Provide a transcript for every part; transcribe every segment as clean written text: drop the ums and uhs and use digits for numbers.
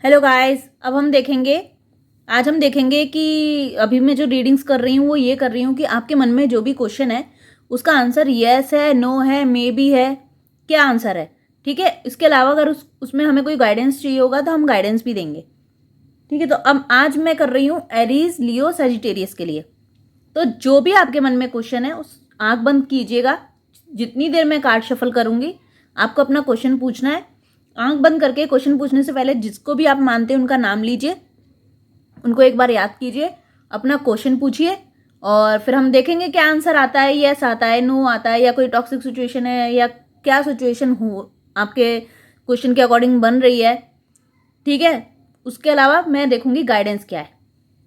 Hello guys, अब हम देखेंगे। आज हम देखेंगे कि अभी मैं जो रीडिंग्स कर रही हूँ वो ये कर रही हूँ कि आपके मन में जो भी क्वेश्चन है उसका आंसर यस है, नो है, मे बी है, क्या आंसर है। ठीक है। इसके अलावा अगर उसमें हमें कोई गाइडेंस चाहिए होगा तो हम गाइडेंस भी देंगे। ठीक है। तो अब आज मैं कर रही हूँ एरीज, लियो, सजिटेरियस के लिए। तो जो भी आपके मन में क्वेश्चन है उस आंख बंद कीजिएगा। जितनी देर मैं कार्ड शफल करूंगी आपको अपना क्वेश्चन पूछना है। आंख बंद करके क्वेश्चन पूछने से पहले जिसको भी आप मानते हैं उनका नाम लीजिए, उनको एक बार याद कीजिए, अपना क्वेश्चन पूछिए और फिर हम देखेंगे क्या आंसर आता है, यस आता है, नो आता है, या कोई टॉक्सिक सिचुएशन है, या क्या सिचुएशन हो आपके क्वेश्चन के अकॉर्डिंग बन रही है। ठीक है। उसके अलावा मैं देखूंगी गाइडेंस क्या है।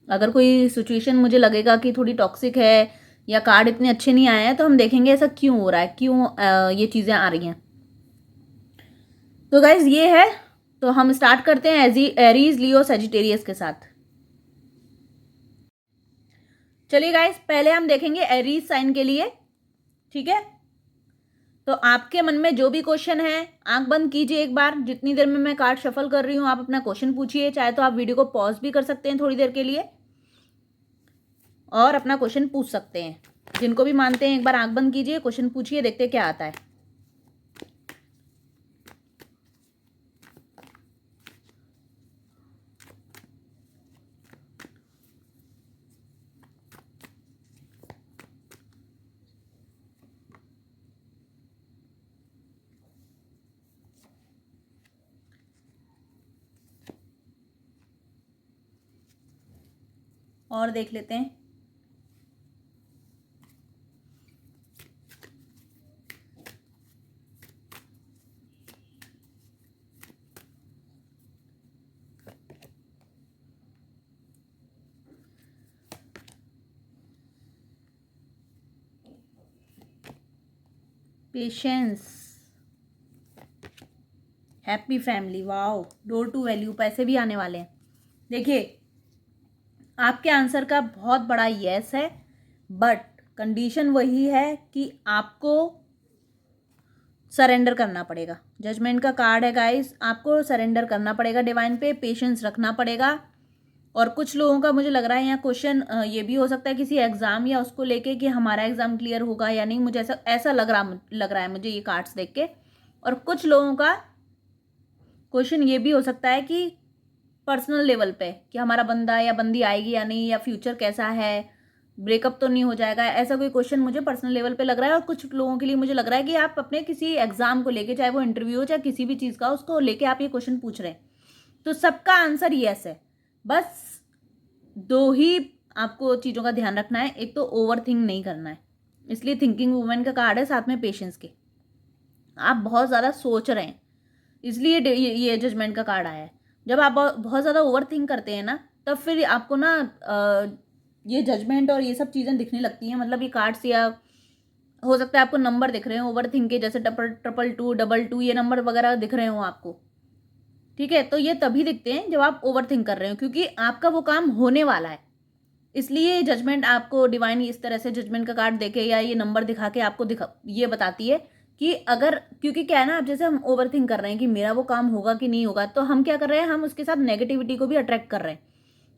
अगर कोई सिचुएशन मुझे लगेगा कि थोड़ी टॉक्सिक है या कार्ड इतने अच्छे नहीं आए हैं तो हम देखेंगे ऐसा क्यों हो रहा है, क्यों ये चीज़ें आ रही हैं। तो गाइज ये है। तो हम स्टार्ट करते हैं एरीज, लियो, सेजिटेरियस के साथ। चलिए गाइज, पहले हम देखेंगे एरीज साइन के लिए। ठीक है। तो आपके मन में जो भी क्वेश्चन है आंख बंद कीजिए एक बार। जितनी देर में मैं कार्ड शफल कर रही हूँ आप अपना क्वेश्चन पूछिए। चाहे तो आप वीडियो को पॉज भी कर सकते हैं थोड़ी देर के लिए और अपना क्वेश्चन पूछ सकते हैं। जिनको भी मानते हैं एक बार आंख बंद कीजिए, क्वेश्चन पूछिए, देखते क्या आता है। और देख लेते हैं। Patience, happy family, wow, door to value, पैसे भी आने वाले हैं। देखिए, आपके आंसर का बहुत बड़ा यस है, बट कंडीशन वही है कि आपको सरेंडर करना पड़ेगा। जजमेंट का कार्ड है गाइस, आपको सरेंडर करना पड़ेगा डिवाइन पे, पेशेंस रखना पड़ेगा। और कुछ लोगों का मुझे लग रहा है यहाँ क्वेश्चन ये भी हो सकता है किसी एग्जाम या उसको लेके कि हमारा एग्जाम क्लियर होगा या नहीं। मुझे ऐसा ऐसा लग रहा है मुझे ये कार्ड्स देख के। और कुछ लोगों का क्वेश्चन ये भी हो सकता है कि पर्सनल लेवल पे कि हमारा बंदा या बंदी आएगी या नहीं, या फ्यूचर कैसा है, ब्रेकअप तो नहीं हो जाएगा, ऐसा कोई क्वेश्चन मुझे पर्सनल लेवल पे लग रहा है। और कुछ लोगों के लिए मुझे लग रहा है कि आप अपने किसी एग्जाम को लेके, चाहे वो इंटरव्यू हो चाहे किसी भी चीज़ का, उसको लेके आप ये क्वेश्चन पूछ रहे हैं। तो सबका आंसर यस है। बस दो ही आपको चीज़ों का ध्यान रखना है। एक तो ओवर थिंक नहीं करना है, इसलिए थिंकिंग वुमेन का कार्ड है, साथ में पेशेंस के। आप बहुत ज़्यादा सोच रहे हैं इसलिए ये जजमेंट का कार्ड आया है। जब आप बहुत ज़्यादा ओवर थिंक करते हैं ना, तब फिर आपको ना ये जजमेंट और ये सब चीज़ें दिखने लगती हैं। मतलब ये कार्ड्स, या हो सकता है आपको नंबर दिख रहे हो ओवर थिंक के, जैसे ट्रिपल टू, डबल टू, ये नंबर वगैरह दिख रहे हो आपको। ठीक है। तो ये तभी दिखते हैं जब आप ओवर थिंक कर रहे हो, क्योंकि आपका वो काम होने वाला है। इसलिए जजमेंट आपको डिवाइन इस तरह से जजमेंट का कार्ड देके या ये नंबर दिखा के आपको ये बताती है कि अगर, क्योंकि क्या है ना, अब जैसे हम ओवर थिंक कर रहे हैं कि मेरा वो काम होगा कि नहीं होगा, तो हम क्या कर रहे हैं, हम उसके साथ नेगेटिविटी को भी अट्रैक्ट कर रहे हैं।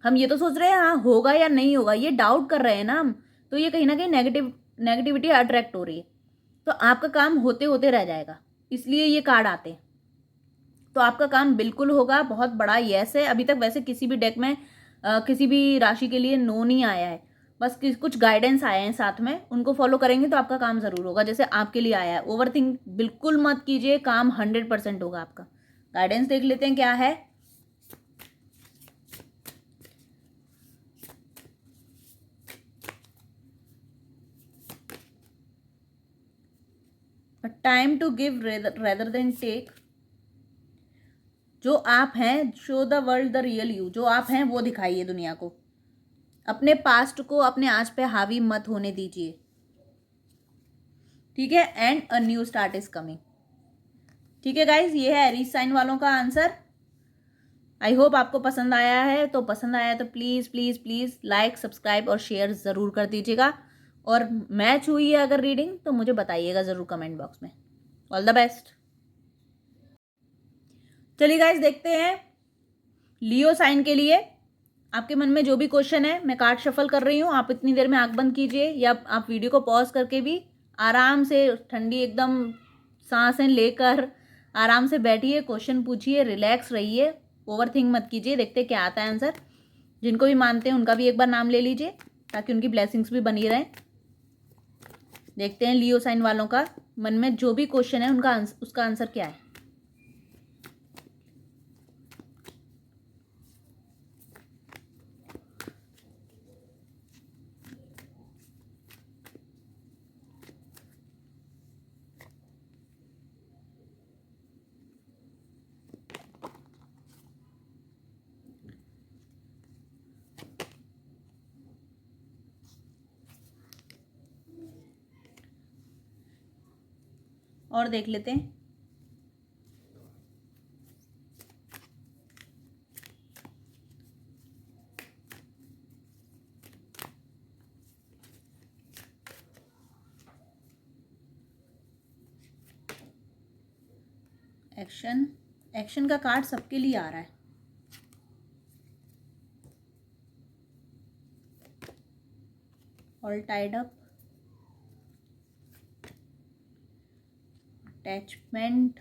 हम ये तो सोच रहे हैं हाँ होगा या नहीं होगा, ये डाउट कर रहे हैं ना हम। तो ये कहीं ना कहीं नेगेटिविटी अट्रैक्ट हो रही है। तो आपका काम होते होते रह जाएगा, इसलिए ये कार्ड आते हैं। तो आपका काम बिल्कुल होगा, बहुत बड़ा यस है। अभी तक वैसे किसी भी डेक में किसी भी राशि के लिए नो नहीं आया है, बस कुछ गाइडेंस आए हैं साथ में, उनको फॉलो करेंगे तो आपका काम जरूर होगा, जैसे आपके लिए आया है। ओवर थिंक बिल्कुल मत कीजिए, काम 100% होगा आपका। गाइडेंस देख लेते हैं क्या है। Time to give rather than take. जो आप हैं, show the world the real you. जो आप हैं वो दिखाइए दुनिया को। अपने पास्ट को अपने आज पे हावी मत होने दीजिए। ठीक है। And a new start is coming. ठीक है गाइज, ये है एरीज साइन वालों का आंसर। आई होप आपको पसंद आया है। तो पसंद आया तो please please please like, subscribe और शेयर ज़रूर कर दीजिएगा। और मैच हुई है अगर रीडिंग तो मुझे बताइएगा ज़रूर कमेंट बॉक्स में। All the best. चलिए गाइज देखते हैं लियो साइन के लिए आपके मन में जो भी क्वेश्चन है, मैं कार्ड शफल कर रही हूँ, आप इतनी देर में आंख बंद कीजिए या आप वीडियो को पॉज करके भी आराम से ठंडी एकदम सांसें लेकर आराम से बैठिए, क्वेश्चन पूछिए, रिलैक्स रहिए, ओवरथिंक मत कीजिए। देखते क्या आता है आंसर। जिनको भी मानते हैं उनका भी एक बार नाम ले लीजिए ताकि उनकी ब्लेसिंग्स भी बनी रहें। देखते हैं लियो साइन वालों का मन में जो भी क्वेश्चन है उनका उसका आंसर क्या है। और देख लेते हैं। एक्शन, एक्शन का कार्ड सबके लिए आ रहा है। ऑल टाइड अप, अटैचमेंट,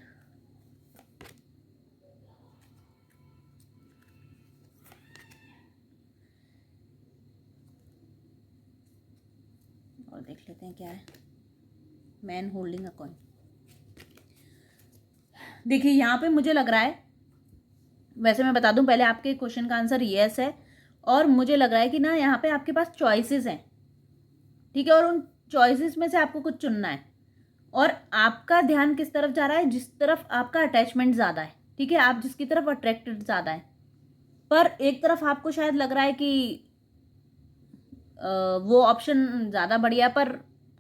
और देख लेते हैं क्या है। Man holding a coin. देखिए यहाँ पे मुझे लग रहा है, वैसे मैं बता दूं पहले, आपके क्वेश्चन का आंसर यस है और मुझे लग रहा है कि ना यहाँ पे आपके पास चॉइसेस हैं, ठीक है, और उन चॉइसेस में से आपको कुछ चुनना है और आपका ध्यान किस तरफ जा रहा है, जिस तरफ आपका अटैचमेंट ज़्यादा है, ठीक है, आप जिसकी तरफ अट्रैक्टेड ज़्यादा है। पर एक तरफ आपको शायद लग रहा है कि वो ऑप्शन ज़्यादा बढ़िया, पर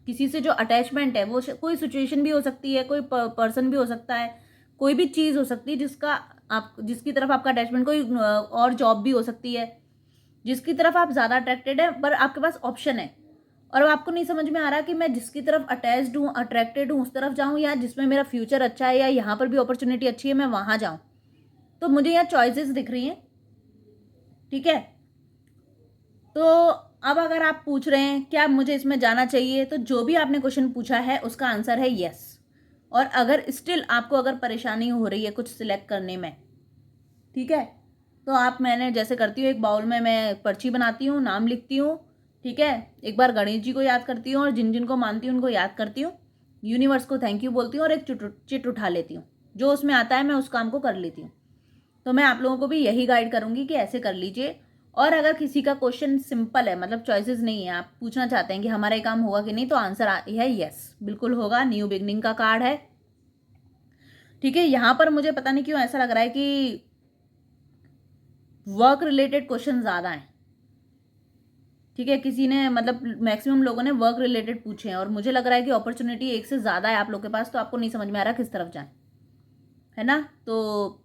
किसी से जो अटैचमेंट है वो कोई सिचुएशन भी हो सकती है, कोई पर्सन भी हो सकता है, कोई भी चीज़ हो सकती है जिसका आप जिसकी तरफ आपका अटैचमेंट, कोई और जॉब भी हो सकती है जिसकी तरफ आप ज़्यादा अट्रैक्टेड है, पर आपके पास ऑप्शन है और आपको नहीं समझ में आ रहा कि मैं जिसकी तरफ अटैच्ड हूँ, अट्रैक्टेड हूँ, उस तरफ जाऊँ या जिसमें मेरा फ्यूचर अच्छा है या यहाँ पर भी अपॉर्चुनिटी अच्छी है मैं वहाँ जाऊँ। तो मुझे यहाँ चॉइसेस दिख रही हैं, ठीक है। तो अब अगर आप पूछ रहे हैं क्या मुझे इसमें जाना चाहिए, तो जो भी आपने क्वेश्चन पूछा है उसका आंसर है यस। और अगर स्टिल आपको अगर परेशानी हो रही है कुछ सिलेक्ट करने में, ठीक है, तो आप, मैंने जैसे करती हूँ, एक बाउल में मैं पर्ची बनाती हूँ, नाम लिखती हूँ, ठीक है, एक बार गणेश जी को याद करती हूँ और जिन जिन को मानती हूँ उनको याद करती हूँ, यूनिवर्स को थैंक यू बोलती हूँ और एक चिट उठा लेती हूँ, जो उसमें आता है मैं उस काम को कर लेती हूँ। तो मैं आप लोगों को भी यही गाइड करूँगी कि ऐसे कर लीजिए। और अगर किसी का क्वेश्चन सिंपल है, मतलब चॉइसेस नहीं है, आप पूछना चाहते हैं कि हमारा ये काम होगा कि नहीं, तो आंसर है यस, बिल्कुल होगा। न्यू बिगनिंग का कार्ड है, ठीक है। यहाँ पर मुझे पता नहीं क्यों ऐसा लग रहा है कि वर्क रिलेटेड क्वेश्चन ज़्यादा हैं, ठीक है, किसी ने, मतलब मैक्सिमम लोगों ने वर्क रिलेटेड पूछे हैं और मुझे लग रहा है कि अपॉर्चुनिटी एक से ज़्यादा है आप लोग के पास, तो आपको नहीं समझ में आ रहा किस तरफ जाएं, है ना। तो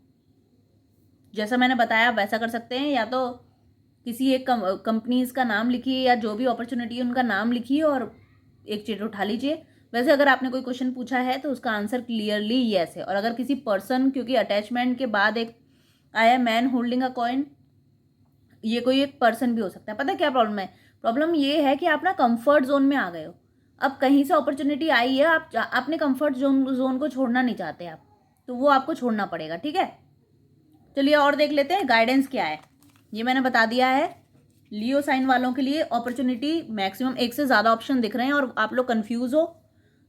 जैसा मैंने बताया वैसा कर सकते हैं, या तो किसी एक कंपनीज का नाम लिखिए या जो भी अपॉर्चुनिटी है उनका नाम लिखिए और एक चिट उठा लीजिए। वैसे अगर आपने कोई क्वेश्चन पूछा है तो उसका आंसर क्लियरली यस है। और अगर किसी पर्सन, क्योंकि अटैचमेंट के बाद एक आया मैन होल्डिंग अ कॉइन, ये कोई एक पर्सन भी हो सकता है। पता है क्या प्रॉब्लम है? प्रॉब्लम ये है कि आप ना कंफर्ट जोन में आ गए हो। अब कहीं से अपॉर्चुनिटी आई है, आप अपने कंफर्ट जोन को छोड़ना नहीं चाहते आप, तो वो आपको छोड़ना पड़ेगा, ठीक है। चलिए और देख लेते हैं गाइडेंस क्या है। ये मैंने बता दिया है, लियो साइन वालों के लिए अपॉर्चुनिटी मैक्सिमम एक से ज़्यादा ऑप्शन दिख रहे हैं और आप लोग कंफ्यूज हो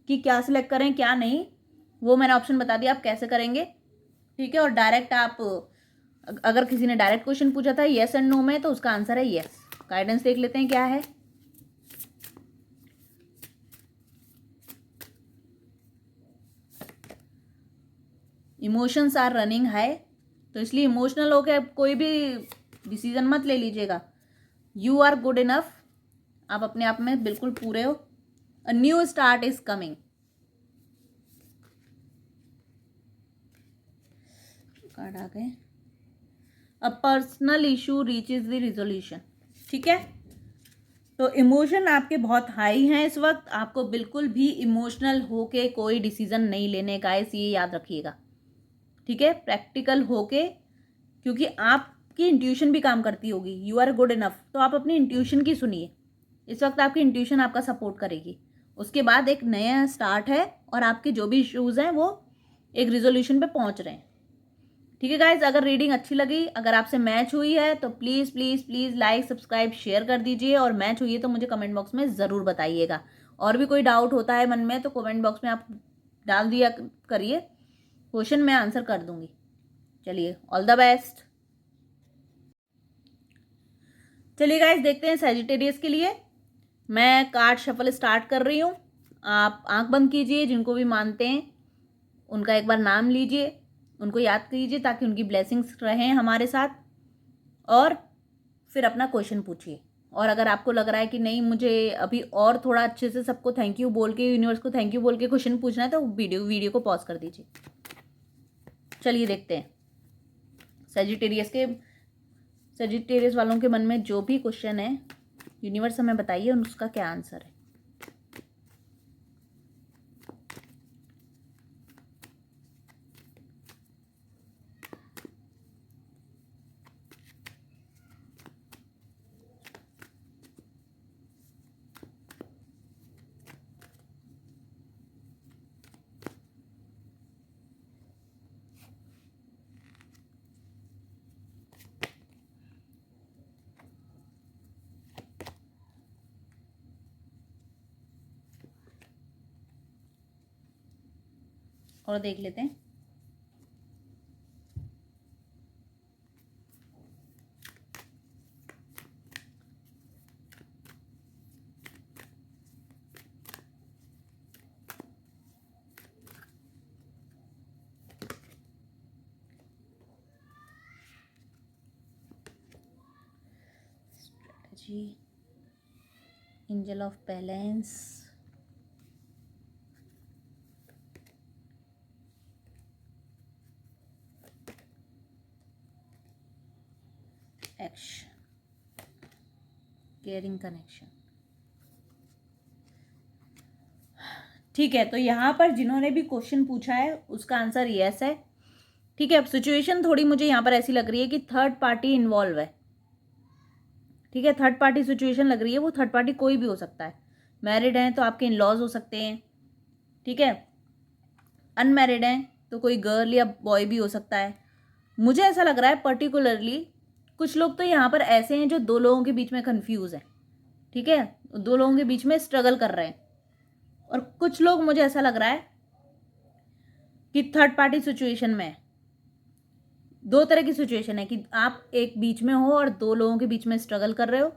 कि क्या सिलेक्ट करें क्या नहीं, वो मैंने ऑप्शन बता दिया आप कैसे करेंगे, ठीक है। और डायरेक्ट आप, अगर किसी ने डायरेक्ट क्वेश्चन पूछा था येस एंड नो में, तो उसका आंसर है येस। गाइडेंस देख लेते हैं क्या है। इमोशंस आर रनिंग हाई, तो इसलिए इमोशनल होकर कोई भी डिसीजन मत ले लीजिएगा। यू आर गुड इनफ, आप अपने आप में बिल्कुल पूरे हो। A new start is coming. Card आ गए। A personal issue reaches the resolution, ठीक है। तो इमोशन आपके बहुत हाई हैं इस वक्त, आपको बिल्कुल भी इमोशनल होके कोई डिसीजन नहीं लेने का है, ये याद रखिएगा, ठीक है। प्रैक्टिकल होके, क्योंकि आप आपकी इंट्यूशन भी काम करती होगी, यू आर गुड इनफ, तो आप अपनी इंट्यूशन की सुनिए। इस वक्त आपकी इंट्यूशन आपका सपोर्ट करेगी। उसके बाद एक नया स्टार्ट है और आपके जो भी इश्यूज़ हैं वो एक रिजोल्यूशन पे पहुंच रहे हैं। ठीक है गाइज, अगर रीडिंग अच्छी लगी, अगर आपसे मैच हुई है तो please please please like subscribe share कर दीजिए, और मैच हुई है तो मुझे कमेंट बॉक्स में ज़रूर बताइएगा। और भी कोई डाउट होता है मन में तो कमेंट बॉक्स में आप डाल दिया करिए, क्वेश्चन मैं आंसर कर दूंगी। चलिए, ऑल द बेस्ट। चलिए गाइज, देखते हैं सैजिटेरियस के लिए। मैं कार्ड शफल स्टार्ट कर रही हूँ। आप आंख बंद कीजिए, जिनको भी मानते हैं उनका एक बार नाम लीजिए, उनको याद कीजिए ताकि उनकी ब्लेसिंग्स रहें हमारे साथ, और फिर अपना क्वेश्चन पूछिए। और अगर आपको लग रहा है कि नहीं, मुझे अभी और थोड़ा अच्छे से सबको थैंक यू बोल के, यूनिवर्स को थैंक यू बोल के क्वेश्चन पूछना है, तो वीडियो को पॉज कर दीजिए। चलिए देखते हैं सैजिटेरियस वालों के मन में जो भी क्वेश्चन है, यूनिवर्स हमें बताइए उसका क्या आंसर है। और देख लेते हैं। Strategy, angel of balance, action, caring connection. ठीक है, तो यहाँ पर जिन्होंने भी क्वेश्चन पूछा है उसका आंसर यस है। ठीक है, अब सिचुएशन थोड़ी मुझे यहाँ पर ऐसी लग रही है कि थर्ड पार्टी इन्वॉल्व है। ठीक है, थर्ड पार्टी सिचुएशन लग रही है। वो थर्ड पार्टी कोई भी हो सकता है। मैरिड हैं तो आपके इन लॉज हो सकते हैं। ठीक है, अनमैरिड हैं तो कोई गर्ल या बॉय भी हो सकता है। मुझे ऐसा लग रहा है पर्टिकुलरली कुछ लोग तो यहाँ पर ऐसे हैं जो दो लोगों के बीच में कंफ्यूज हैं। ठीक है, दो लोगों के बीच में स्ट्रगल कर रहे हैं। और कुछ लोग, मुझे ऐसा लग रहा है कि थर्ड पार्टी सिचुएशन में है। दो तरह की सिचुएशन है कि आप एक बीच में हो और दो लोगों के बीच में स्ट्रगल कर रहे हो।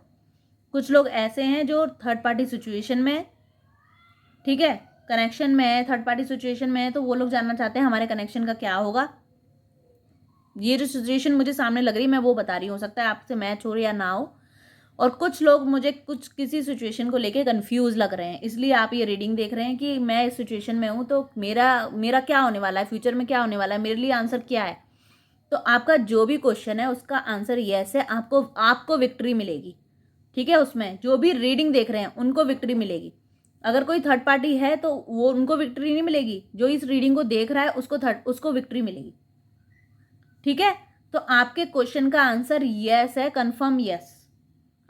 कुछ लोग ऐसे हैं जो थर्ड पार्टी सिचुएशन में है। ठीक है, कनेक्शन में है, थर्ड पार्टी सिचुएशन में है, तो वो लोग जानना चाहते हैं हमारे कनेक्शन का क्या होगा। ये जो सिचुएशन मुझे सामने लग रही है मैं वो बता रही हूँ, हो सकता है आपसे मैच हो या ना हो। और कुछ लोग मुझे किसी सिचुएशन को लेके कंफ्यूज लग रहे हैं, इसलिए आप ये रीडिंग देख रहे हैं कि मैं इस सिचुएशन में हूँ तो मेरा क्या होने वाला है, फ्यूचर में क्या होने वाला है, मेरे लिए आंसर क्या है। तो आपका जो भी क्वेश्चन है उसका आंसर यस है। आपको विक्ट्री मिलेगी। ठीक है, उसमें जो भी रीडिंग देख रहे हैं उनको विक्ट्री मिलेगी। अगर कोई थर्ड पार्टी है तो वो उनको विक्ट्री नहीं मिलेगी, जो इस रीडिंग को देख रहा है उसको विक्ट्री मिलेगी। ठीक है, तो आपके क्वेश्चन का आंसर यस है, कंफर्म यस।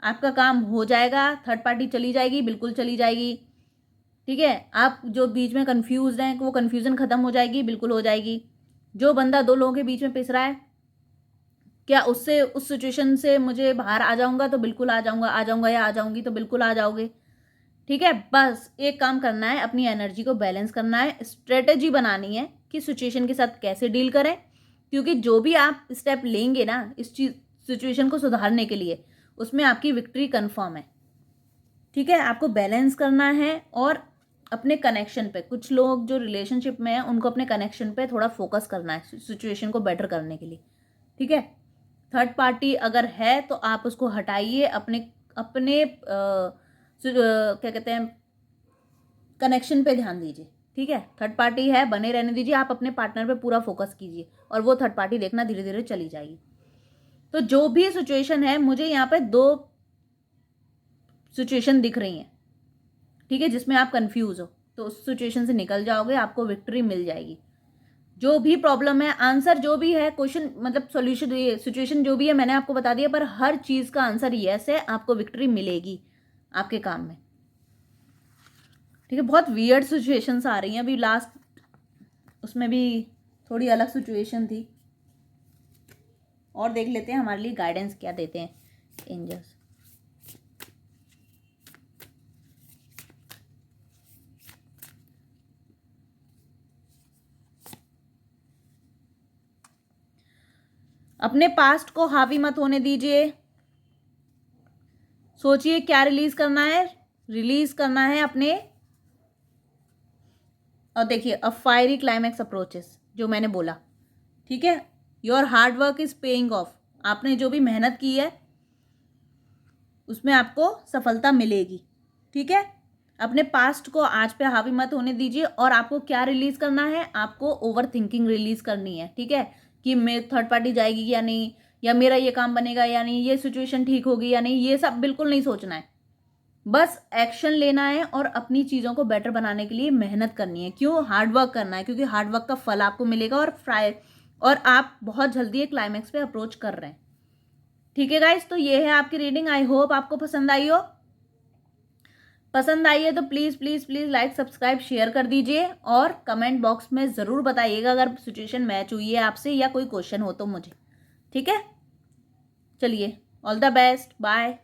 आपका काम हो जाएगा, थर्ड पार्टी चली जाएगी, बिल्कुल चली जाएगी। ठीक है, आप जो बीच में कंफ्यूज हैं वो कंफ्यूजन खत्म हो जाएगी, बिल्कुल हो जाएगी। जो बंदा दो लोगों के बीच में पिस रहा है, क्या उससे उस सिचुएशन से मुझे बाहर आ जाऊंगा तो बिल्कुल आ जाऊंगा या आ जाऊंगी तो बिल्कुल आ जाओगे। ठीक है, बस एक काम करना है, अपनी एनर्जी को बैलेंस करना है, स्ट्रेटेजी बनानी है कि सिचुएशन के साथ कैसे डील करें। क्योंकि जो भी आप स्टेप लेंगे ना इस चीज सिचुएशन को सुधारने के लिए, उसमें आपकी विक्ट्री कंफर्म है। ठीक है, आपको बैलेंस करना है और अपने कनेक्शन पे, कुछ लोग जो रिलेशनशिप में हैं उनको अपने कनेक्शन पे थोड़ा फोकस करना है सिचुएशन को बेटर करने के लिए। ठीक है, थर्ड पार्टी अगर है तो आप उसको हटाइए, अपने अपने क्या कहते हैं, कनेक्शन पे ध्यान दीजिए। ठीक है, थर्ड पार्टी है बने रहने दीजिए, आप अपने पार्टनर पे पूरा फोकस कीजिए और वो थर्ड पार्टी देखना धीरे धीरे चली जाएगी। तो जो भी सिचुएशन है, मुझे यहाँ पे दो सिचुएशन दिख रही हैं। ठीक है, जिसमें आप कंफ्यूज हो, तो उस सिचुएशन से निकल जाओगे, आपको विक्ट्री मिल जाएगी। जो भी प्रॉब्लम है, आंसर जो भी है, क्वेश्चन मतलब सॉल्यूशन, सिचुएशन जो भी है मैंने आपको बता दिया, पर हर चीज़ का आंसर यस है, आपको विक्ट्री मिलेगी आपके काम में। ठीक है, बहुत वियर्ड सिचुएशंस आ रही हैं अभी, लास्ट उसमें भी थोड़ी अलग सिचुएशन थी। और देख लेते हैं हमारे लिए गाइडेंस क्या देते हैं एंजल्स। अपने पास्ट को हावी मत होने दीजिए, सोचिए क्या रिलीज करना है, रिलीज करना है अपने। और देखिए अ फायरी क्लाइमैक्स अप्रोचेस, जो मैंने बोला, ठीक है, your hard work is paying off, आपने जो भी मेहनत की है उसमें आपको सफलता मिलेगी। ठीक है, अपने पास्ट को आज पे हावी मत होने दीजिए। और आपको क्या रिलीज करना है, आपको ओवर थिंकिंग रिलीज करनी है। ठीक है, कि मैं थर्ड पार्टी जाएगी या नहीं, या मेरा ये काम बनेगा या नहीं, ये सिचुएशन ठीक होगी या नहीं, ये सब बिल्कुल नहीं सोचना है। बस एक्शन लेना है और अपनी चीज़ों को बेटर बनाने के लिए मेहनत करनी है। क्यों? हार्डवर्क करना है, क्योंकि हार्डवर्क का फल आपको मिलेगा। और आप बहुत जल्दी एक क्लाइमैक्स पे अप्रोच कर रहे हैं। ठीक है गाइस, तो ये है आपकी रीडिंग। आई होप आपको पसंद आई हो। पसंद आई है तो please please please like subscribe share कर दीजिए, और कमेंट बॉक्स में ज़रूर बताइएगा अगर सिचुएशन मैच हुई है आपसे या कोई क्वेश्चन हो तो मुझे। ठीक है, चलिए, ऑल द बेस्ट, बाय।